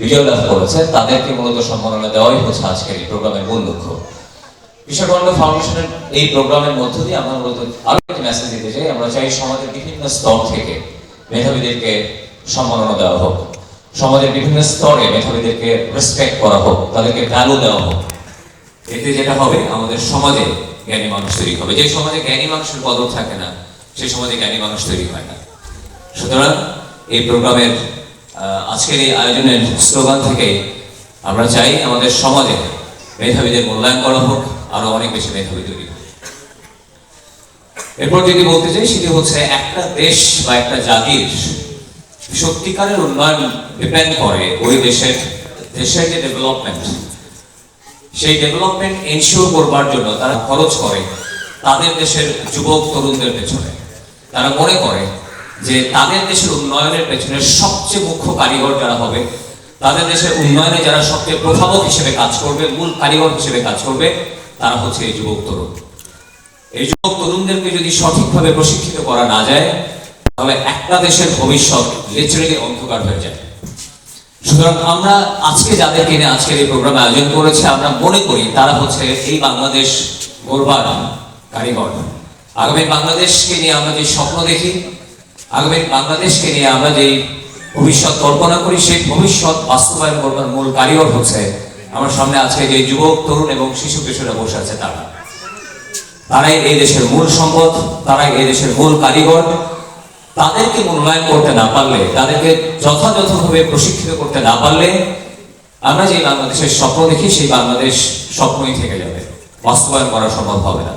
বিজয় লাভ করেছে তাদেরকে মূলত সম্মাননা দেওয়াই হচ্ছে আজকের এই প্রোগ্রামের মূল লক্ষ্য। কৃষকবন্ধু ফাউন্ডেশনের এই প্রোগ্রামের মধ্য দিয়ে আমরা মূলত আরো একটি মেসেজ দিতে চাই। আমরা চাই সমাজের বিভিন্ন স্তর থেকে মেধাবীদেরকে সম্মাননা দেওয়া হোক, সমাজের বিভিন্ন স্তরে মেধাবীদেরকে রেসপেক্ট করা হোক, তাদেরকে ভ্যালু দেওয়া হোক। এতে যেটা হবে, আমাদের সমাজে জ্ঞানী মানুষ তৈরি হবে। যে সমাজে জ্ঞানী মানুষের কদর থাকে না, সেই সমাজে জ্ঞানী মানুষ তৈরি হয় না। সুতরাং এই প্রোগ্রামের আজকের এই আয়োজনের স্লোগান থেকে আমরা চাই আমাদের সমাজে মেধাবীদের মূল্যায়ন করা হোক, আরো অনেক বেশি মেধাবী তৈরি হোক। এরপর যদি বলতে চাই, সেটি হচ্ছে একটা দেশ বা একটা জাতির সত্যিকারের উন্নয়ন ডিপেন্ড করে ওই দেশের যে ডেভেলপমেন্ট, সেই ডেভেলপমেন্ট এনশিওর করবার জন্য তারা খরচ করে তাদের দেশের যুবক তরুণদের পেছনে। তারা মনে করে যে তাদের দেশের উন্নয়নের পেছনে সবচেয়ে মুখ্য কারিগর যারা হবে, তাদের দেশের উন্নয়নে যারা সবচেয়ে প্রভাবক হিসেবে কাজ করবে, মূল কারিগর হিসেবে কাজ করবে, তারা হচ্ছে এই যুবক তরুণ। এই যুবক তরুণদেরকে যদি সঠিকভাবে প্রশিক্ষিত করা না যায়, তাহলে একটা দেশের ভবিষ্যৎ লিটারেলি অন্ধকার হয়ে যায়। সুতরাং আমরা আজকে যাদেরকে নিয়ে আজকের এই প্রোগ্রাম আয়োজন করেছে, আমরা মনে করি তারা হচ্ছে এই বাংলাদেশ গড়বার কারিগর। আগামী বাংলাদেশকে নিয়ে আমরা যে স্বপ্ন দেখি, আগামী বাংলাদেশকে নিয়ে আমরা যে ভবিষ্যৎ কল্পনা করি, সেই ভবিষ্যৎ বাস্তবায়ন করবার মূল কারিগর হচ্ছে আমার সামনে আজকে যে যুবক তরুণ এবং শিশু কিশোররা বসে আছে। তারাই এই দেশের মূল সম্পদ, তারাই এই দেশের মূল কারিগর। তাদেরকে মূল্যায়ন করতে না পারলে, তাদেরকে যথাযথভাবে প্রশিক্ষিত করতে না পারলে, আমরা যে বাংলাদেশের স্বপ্ন দেখি সেই বাংলাদেশ স্বপ্নই থেকে যাবে, বাস্তবায়ন করা সম্ভব হবে না।